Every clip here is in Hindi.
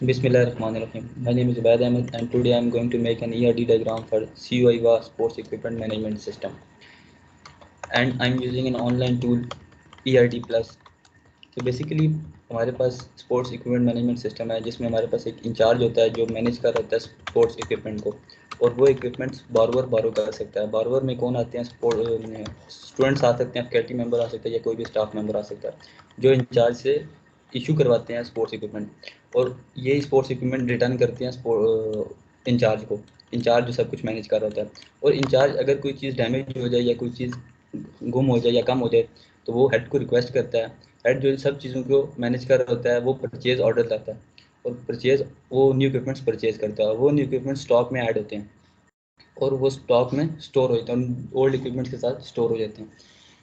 Bismillahirrahmanirrahim. My name is Ubaid Ahmed and today I am going to make an ERD diagram for CUIVA Sports Equipment Management System, and I am using an online tool ERD Plus. तो बेसिकली हमारे पास स्पोर्ट्स इक्विपमेंट मैनेजमेंट सिस्टम है जिसमें हमारे पास एक इंचार्ज होता है जो मैनेज कर रहा है स्पोर्ट्स इक्विपमेंट को, और वो इक्विपमेंट्स बारो कर सकता है। बारोवर में कौन आते हैं? स्टूडेंट्स आ सकते हैं, फैकल्टी मेंबर आ सकते हैं, या कोई भी स्टाफ मेंबर आ सकता है जो इंचार्ज से इशू करवाते हैं स्पोर्ट्स इक्विपमेंट, और ये स्पोर्ट्स इक्विपमेंट रिटर्न करते हैं इंचार्ज को। इंचार्ज जो सब कुछ मैनेज कर रहा होता है, और इंचार्ज अगर कोई चीज़ डैमेज हो जाए या कोई चीज़ गुम हो जाए या कम हो जाए तो वो हेड को रिक्वेस्ट करता है। हेड जो इन सब चीज़ों को मैनेज कर रहा होता है वो परचेज ऑर्डर लाता है, और परचेज वो न्यू इक्विपमेंट्स परचेज करता है। वो न्यू इक्विपमेंट स्टॉक में ऐड होते हैं और वो स्टॉक में स्टोर हो जाते हैं, ओल्ड इक्विपमेंट्स के साथ स्टोर हो जाते हैं।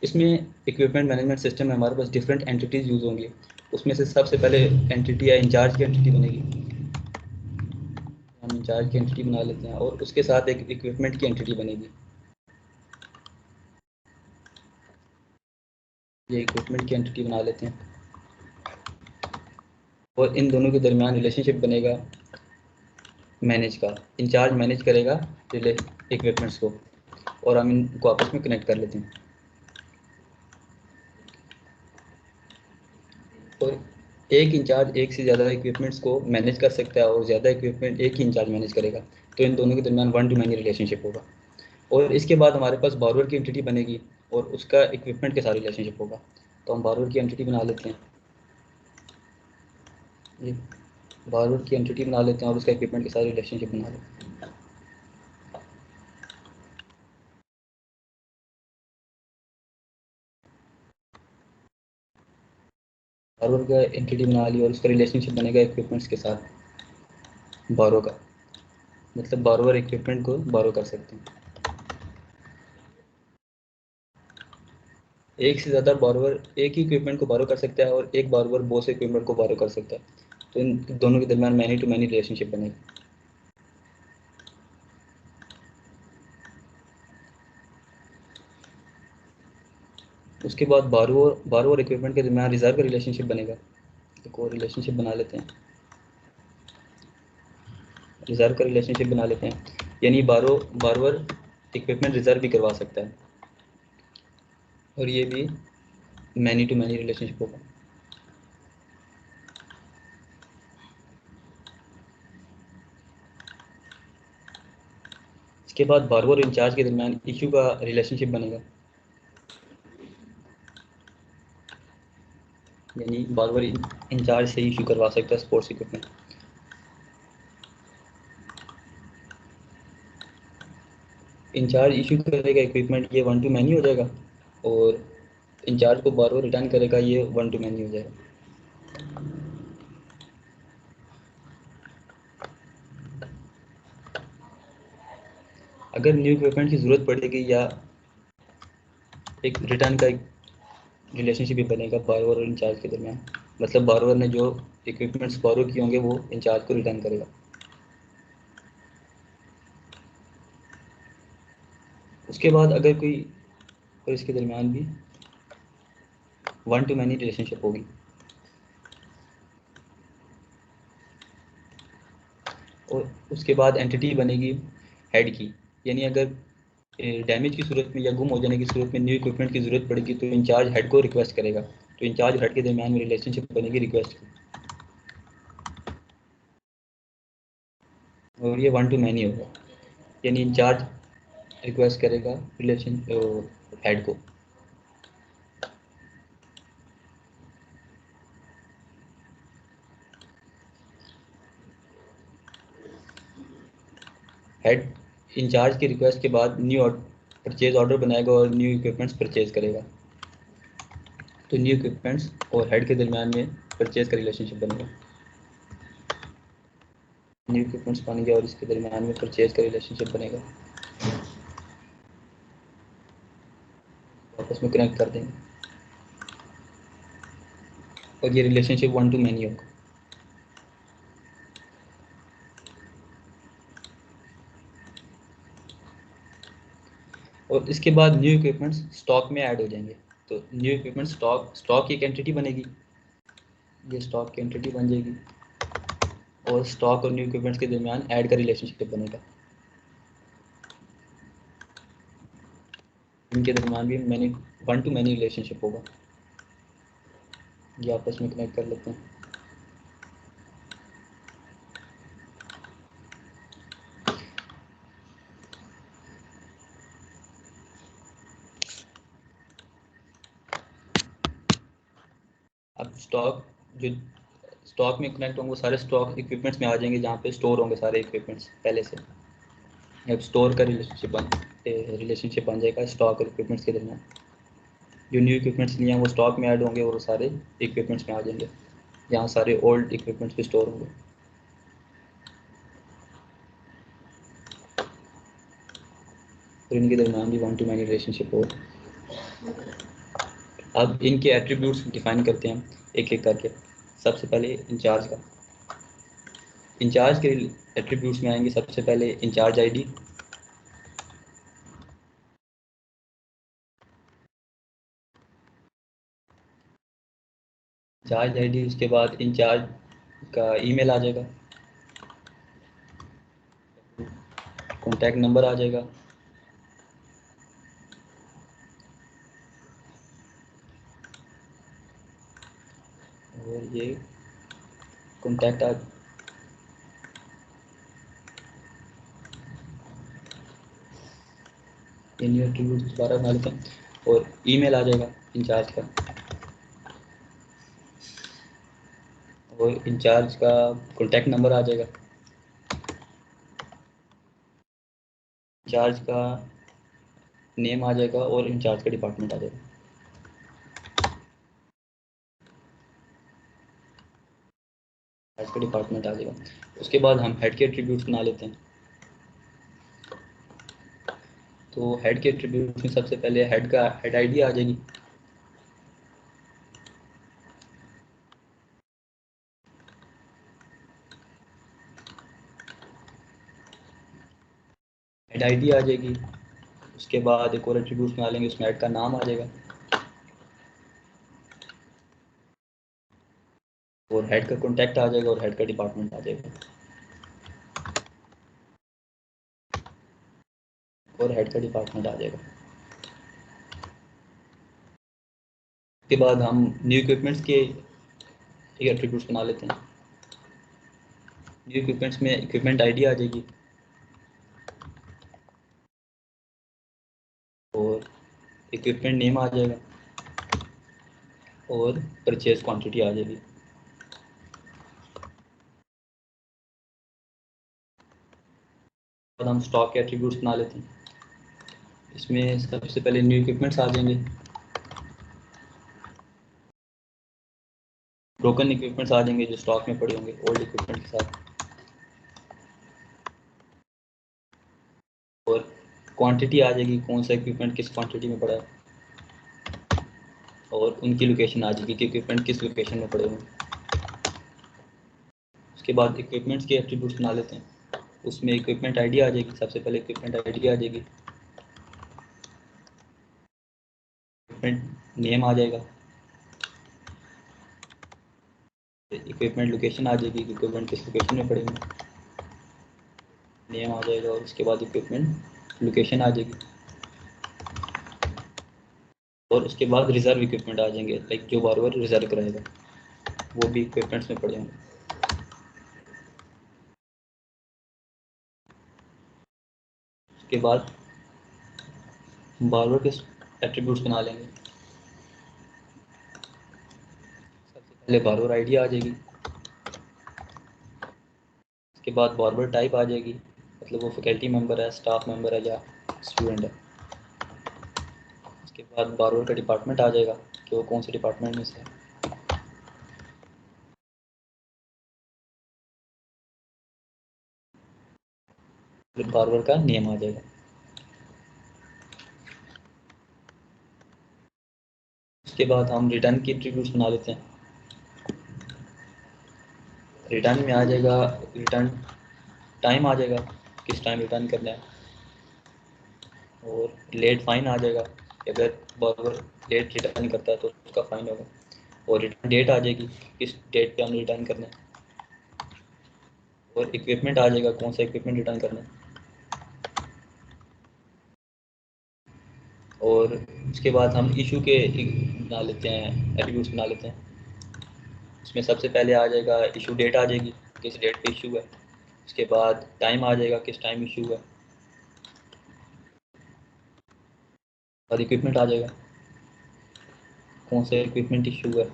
इसमें इक्विपमेंट मैनेजमेंट सिस्टम में हमारे पास डिफरेंट एंटिटीज़ यूज़ होंगी। उसमें से सबसे पहले एंटिटी या इंचार्ज की एंटिटी बनेगी। हम इंचार्ज की एंटिटी बना लेते हैं और उसके साथ एक इक्विपमेंट की एंटिटी बनेगी। ये इक्विपमेंट की एंटिटी बना लेते हैं और इन दोनों के दरमियान रिलेशनशिप बनेगा मैनेज का। इंचार्ज मैनेज करेगा रिले इक्विपमेंट्स को और हम इनको आपस में कनेक्ट कर लेते हैं। और एक इंचार्ज एक से ज़्यादा इक्विपमेंट्स को मैनेज कर सकता है और ज़्यादा इक्विपमेंट एक ही इंचार्ज मैनेज करेगा, तो इन दोनों के दरमियान वन टू मैनी रिलेशनशिप होगा। और इसके बाद हमारे पास बारोवर की एंटिटी बनेगी और उसका इक्विपमेंट के साथ रिलेशनशिप होगा। तो हम बारोवर की एंटिटी बना लेते हैं, ये बारोवर की एंटिटी बना लेते हैं और उसका इक्विपमेंट के साथ रिलेशनशिप बना लेते हैं। बारोवर का एंटिटी बना ली और उसका रिलेशनशिप बनेगा इक्विपमेंट्स के साथ बारो का, मतलब बारोवर इक्विपमेंट को बारो कर सकते हैं। एक से ज़्यादा बारोवर एक ही इक्विपमेंट को बारो कर सकता है और एक बारोवर बहुत से इक्विपमेंट को बारो कर सकता है, तो इन दोनों के दरमियान मैनी टू मैनी रिलेशनशिप बनेगी। उसके बाद बारोवर इक्विपमेंट के दरमियान रिजर्व का रिलेशनशिप बनेगा। एक और रिलेशनशिप बना लेते हैं, रिजर्व का रिलेशनशिप बना लेते हैं, यानी बारोवर इक्विपमेंट रिजर्व भी करवा सकता है और ये भी मैनी टू मैनी रिलेशनशिप होगा। इसके बाद बारोवर इंचार्ज के दरमियान इशू का रिलेशनशिप बनेगा, यानी बारोवर इंचार्ज से इशू करवा सकता है स्पोर्ट्स इक्विपमेंट। इंचार्ज इशू करेगा इक्विपमेंट, ये वन टू मैनी हो जाएगा, और इंचार्ज को बारोवर रिटर्न करेगा, ये वन टू मैनी हो जाएगा। अगर न्यू इक्विपमेंट की ज़रूरत पड़ेगी या एक रिटर्न का एक रिलेशनशिप भी बनेगा बारोवर और इंचार्ज के दरमियान, मतलब बारोवर ने जो इक्विपमेंट्स बारो किए होंगे वो इंचार्ज को रिटर्न करेगा। उसके बाद अगर कोई और इसके दरमियान भी वन टू मैनी रिलेशनशिप होगी। और उसके बाद एंटिटी बनेगी हेड की, यानी अगर डैमेज की सूरत में या गुम हो जाने की सूरत में न्यू इक्विपमेंट की ज़रूरत पड़ेगी तो इंचार्ज हेड को रिक्वेस्ट करेगा, तो इंचार्ज हेड के दरमियान में रिलेशनशिप बनेगी रिक्वेस्ट की, और ये वन टू मैनी होगा, यानी इंचार्ज रिक्वेस्ट करेगा रिलेशन हेड को। हेड इंचार्ज की रिक्वेस्ट के बाद न्यू परचेज ऑर्डर बनाएगा और न्यू इक्विपमेंट्स परचेज करेगा, तो न्यू इक्विपमेंट्स और हेड के दरमियान में परचेज का रिलेशनशिप बनेगा। न्यू इक्विपमेंट्स बनेंगे और इसके दरमियान में परचेज का रिलेशनशिप बनेगा, आपस में कनेक्ट कर देंगे और ये रिलेशनशिप वन टू मैनी होगा। और इसके बाद न्यू इक्विपमेंट्स स्टॉक में ऐड हो जाएंगे, तो न्यू इक्विपमेंट स्टॉक की एक एंटिटी बनेगी, ये स्टॉक की एंटिटी बन जाएगी, और स्टॉक और न्यू इक्विपमेंट्स के दरमियान ऐड का रिलेशनशिप बनेगा। इनके दरमियान भी many one two many relationship होगा। ये आपस में कनेक्ट कर लेते हैं। अब स्टॉक में कनेक्ट होंगे वो सारे स्टॉक इक्विपमेंट्स में आ जाएंगे, जहाँ पे स्टोर होंगे सारे इक्विपमेंट्स पहले से। अब स्टोर का रिलेशनशिप बन जाएगा स्टॉक और इक्विपमेंट्स के दरमियान। जो न्यू इक्विपमेंट्स लिए हैं वो स्टॉक में ऐड होंगे और वो सारे इक्विपमेंट्स में आ जाएंगे, जहाँ सारे ओल्ड इक्विपमेंट्स भी स्टोर होंगे। और इनके दरमियान भी वन टू मैनी रिलेशनशिप हो। अब इनके एट्रीब्यूट्स डिफाइन करते हैं एक एक करके। सबसे पहले इंचार्ज के एट्रीब्यूट्स में आएंगे। सबसे पहले इंचार्ज आईडी, उसके बाद इंचार्ज का ईमेल आ जाएगा, कॉन्टैक्ट नंबर आ जाएगा, और ये कॉन्टैक्ट न्यू एट्रीब्यूट दोबारा बना लेते हैं, और ईमेल आ जाएगा इंचार्ज का, और इंचार्ज का कॉन्टैक्ट नंबर आ जाएगा, इंचार्ज का नेम आ जाएगा, और इंचार्ज का डिपार्टमेंट आ जाएगा। इंचार्ज का डिपार्टमेंट आ जाएगा। उसके बाद हम हेड के एट्रीब्यूट्स बना लेते हैं। तो हेड के एट्रीब्यूट्स में सबसे पहले हेड आईडी आ जाएगी, हेड आईडी आ जाएगी। उसके बाद एक और एट्रीब्यूट बना लेंगे, उसमें हेड का नाम आ जाएगा, और हेड का कॉन्टैक्ट आ जाएगा, और हेड का डिपार्टमेंट आ जाएगा, और हेड का डिपार्टमेंट आ जाएगा। उसके बाद हम न्यू इक्विपमेंट्स के एट्रीब्यूट्स बना लेते हैं। न्यू इक्विपमेंट्स में इक्विपमेंट आईडी आ जाएगी, और इक्विपमेंट नेम आ जाएगा, और परचेज क्वांटिटी आ जाएगी। बाद हम स्टॉक के एट्रीब्यूट्स बना लेते हैं। इसमें सबसे पहले न्यू इक्विपमेंट्स आ जाएंगे, ब्रोकन इक्विपमेंट्स आ जाएंगे जो स्टॉक में पड़े होंगे ओल्ड इक्विपमेंट के साथ, और क्वांटिटी आ जाएगी कौन सा इक्विपमेंट किस क्वांटिटी में पड़ा है, और उनकी लोकेशन आ जाएगी कि इक्विपमेंट किस लोकेशन में पड़े हुए। उसके बाद इक्विपमेंट्स के एट्रीब्यूट्स बना लेते हैं। उसमें इक्विपमेंट आईडी आ जाएगी, सबसे पहले इक्विपमेंट आईडी आ जाएगी, इक्विपमेंट नेम आ जाएगा, इक्विपमेंट लोकेशन आ जाएगी कि इक्विपमेंट किस लोकेशन में पड़ेंगे, नेम आ जाएगा, और उसके बाद इक्विपमेंट लोकेशन आ जाएगी, और उसके बाद रिजर्व इक्विपमेंट आ जाएंगे, लाइक जो बार बार रिजर्व कराएगा वो भी इक्विपमेंट्स में पड़े होंगे। उसके बाद बार बार के एट्रीब्यूट्स बना लेंगे। सबसे पहले बार आईडी आ जाएगी, उसके बाद बार टाइप आ जाएगी, मतलब वो फैकल्टी मेंबर है, स्टाफ मेंबर है या स्टूडेंट है। उसके बाद बार का डिपार्टमेंट आ जाएगा कि वो कौन से डिपार्टमेंट में से है। फिर बार का नेम आ जाएगा। उसके बाद हम रिटर्न की एट्रीब्यूट्स बना लेते हैं। रिटर्न में आ जाएगा रिटर्न टाइम आ जाएगा, किस टाइम रिटर्न करना है, और लेट फाइन आ जाएगा कि अगर बार लेट रिटर्न करता है तो उसका फाइन होगा, और रिटर्न डेट आ जाएगी किस डेट पे हम रिटर्न करना है, और इक्विपमेंट आ जाएगा, कौन सा इक्विपमेंट रिटर्न करना है। और उसके बाद हम इशू के बना लेते हैं, एट्रीब्यूट्स बना लेते हैं। इसमें सबसे पहले आ जाएगा इशू डेट आ जाएगी, किस डेट पे इशू है। उसके बाद टाइम आ जाएगा, किस टाइम इशू है। और इक्विपमेंट आ जाएगा, कौन सा इक्विपमेंट इशू है।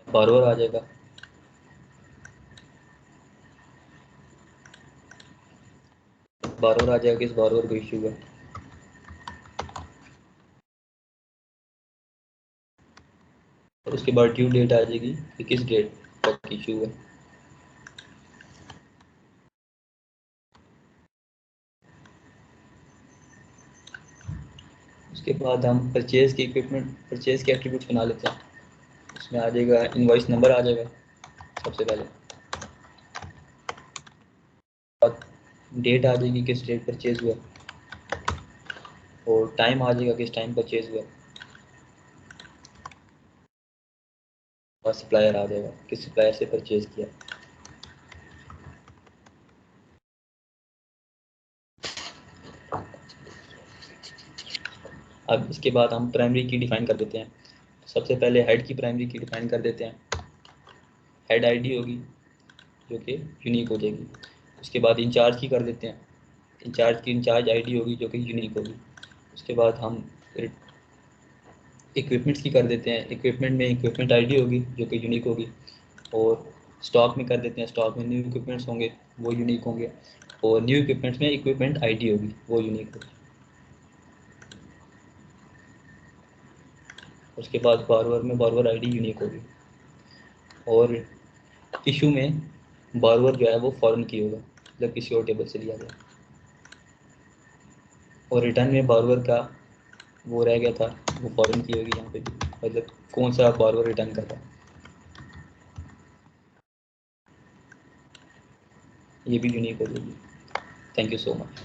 बारवर आ जाएगा, बारवर आ जाएगा, किस बारवर को इशू है। और उसके बाद ड्यू डेट आ जाएगी कि किस डेट तक इशू है। उसके बाद हम परचेज़ के इक्विपमेंट, परचेज़ के एट्रीब्यूट्स बना लेते हैं। उसमें आ जाएगा इनवॉइस नंबर आ जाएगा सबसे पहले। बाद डेट आ जाएगी, किस डेट परचेज़ हुआ। और टाइम आ जाएगा, किस टाइम परचेज़ हुआ। और सप्लायर आ जाएगा, किस सप्लायर से परचेज़ किया। अब इसके बाद हम प्राइमरी की डिफ़ाइन कर देते हैं। सबसे पहले हेड की प्राइमरी की डिफ़ाइन कर देते हैं। हेड आईडी होगी जो कि यूनिक हो जाएगी। उसके बाद इंचार्ज की कर देते हैं। इंचार्ज की इंचार्ज आईडी होगी जो कि यूनिक होगी। उसके बाद हम इक्विपमेंट्स की कर देते हैं। इक्विपमेंट में इक्विपमेंट आईडी होगी जो कि यूनिक होगी। और स्टॉक में कर देते हैं। स्टॉक में न्यू इक्विपमेंट्स होंगे, वो यूनिक होंगे। और न्यू इक्विपमेंट्स में इक्विपमेंट आईडी होगी, वो यूनिक होगी। उसके बाद बारवर में बारवर आईडी यूनिक होगी। और इशू में बारवर जो है वो फॉरेन की होगा, मतलब किसी और टेबल से लिया गया। और रिटर्न में बारवर का वो रह गया था, वो फॉरेन की होगी यहाँ पे भी, मतलब कौन सा बारवर रिटर्न कर रहा है, ये भी यूनिक हो जाएगी। Thank you so much.